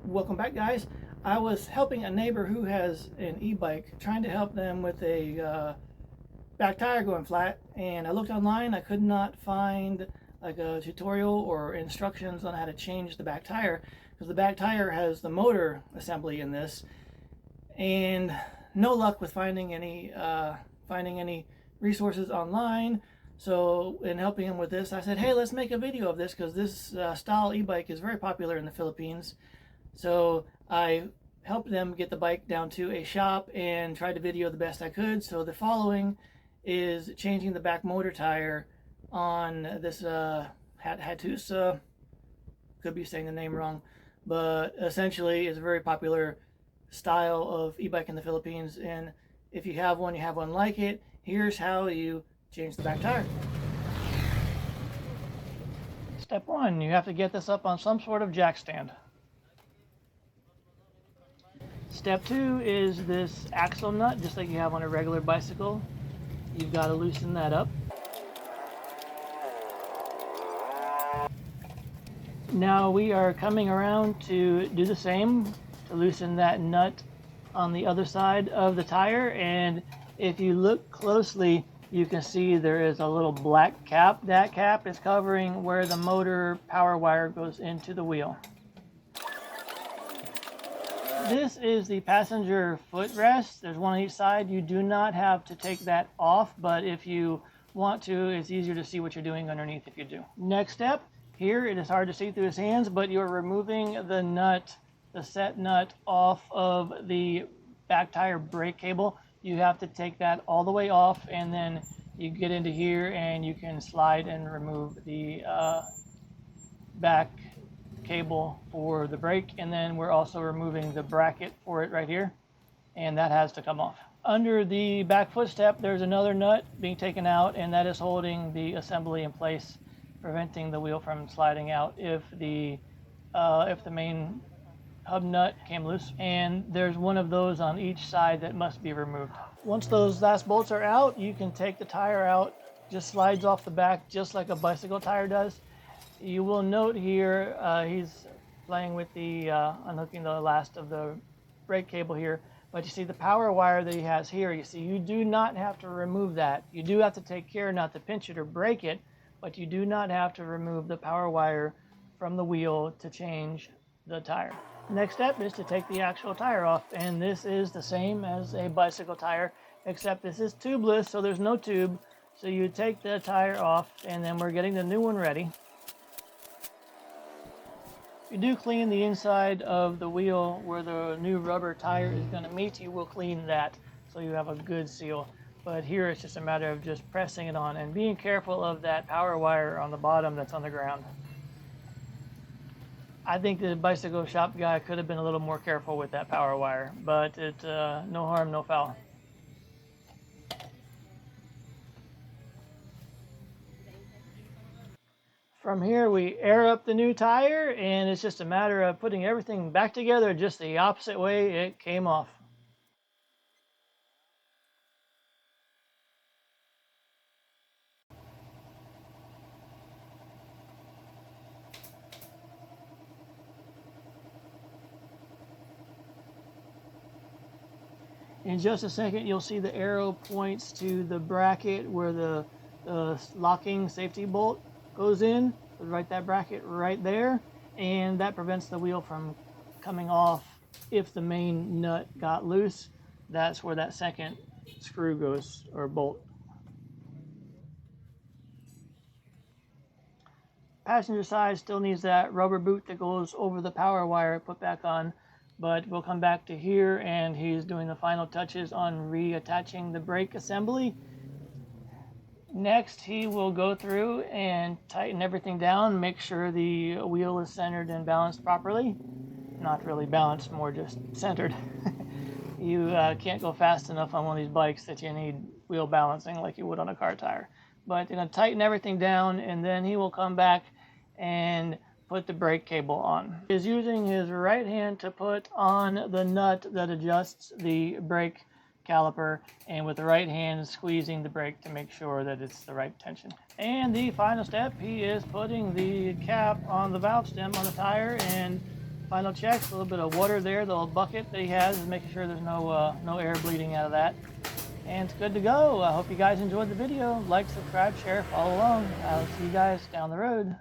Welcome back, guys. I was helping a neighbor who has an e-bike, trying to help them with a back tire going flat, and I looked online. I could not find like a tutorial or instructions on how to change the back tire, because the back tire has the motor assembly in this, and no luck with finding any resources online. So in helping him with this, I said, hey, let's make a video of this, because this style e-bike is very popular in the Philippines. So I helped them get the bike down to a shop and tried to video the best I could. So the following is changing the back motor tire on this Hatasu, could be saying the name wrong, but essentially it's a very popular style of e-bike in the Philippines, and if you have one like it, here's how you change the back tire. Step one, you have to get this up on some sort of jack stand. Step two is this axle nut, just like you have on a regular bicycle. You've got to loosen that up. Now we are coming around to do the same, to loosen that nut on the other side of the tire, and if you look closely, you can see there is a little black cap. That cap is covering where the motor power wire goes into the wheel. This is the passenger footrest. There's one on each side. You do not have to take that off, but if you want to, it's easier to see what you're doing underneath if you do. Next step, here it is hard to see through his hands, but you're removing the nut, the set nut, off of the back tire brake cable. You have to take that all the way off, and then you get into here and you can slide and remove the back cable for the brake, and then we're also removing the bracket for it right here, and that has to come off. Under the back footstep, there's another nut being taken out, and that is holding the assembly in place, preventing the wheel from sliding out if the main hub nut came loose, and there's one of those on each side that must be removed. Once those last bolts are out, you can take the tire out. Just slides off the back just like a bicycle tire does. You will note here he's playing with the unhooking the last of the brake cable here, but you see the power wire that he has here. You see, you do not have to remove that. You do have to take care not to pinch it or break it, but you do not have to remove the power wire from the wheel to change the tire. Next step is to take the actual tire off, and this is the same as a bicycle tire, except this is tubeless, so there's no tube. So you take the tire off, and then we're getting the new one ready. You do clean the inside of the wheel where the new rubber tire is going to meet. You will clean that so you have a good seal. But here it's just a matter of just pressing it on and being careful of that power wire on the bottom that's on the ground. I think the bicycle shop guy could have been a little more careful with that power wire, but it's no harm, no foul. From here, we air up the new tire, and it's just a matter of putting everything back together just the opposite way it came off. In just a second, you'll see the arrow points to the bracket where the locking safety bolt goes in. Right, that bracket right there, and that prevents the wheel from coming off if the main nut got loose. That's where that second screw goes, or bolt. Passenger side still needs that rubber boot that goes over the power wire put back on, but we'll come back to here, and he's doing the final touches on reattaching the brake assembly. Next, he will go through and tighten everything down, make sure the wheel is centered and balanced properly. Not really balanced, more just centered. You can't go fast enough on one of these bikes that you need wheel balancing like you would on a car tire. But you're going to tighten everything down, and then he will come back and put the brake cable on. He's using his right hand to put on the nut that adjusts the brake caliper, and with the right hand squeezing the brake to make sure that it's the right tension. And the final step, he is putting the cap on the valve stem on the tire and Final checks, a little bit of water there, the little bucket that he has is making sure there's no air bleeding out of that. And it's good to go. I hope you guys enjoyed the video. Like, subscribe, share, follow along. I'll see you guys down the road.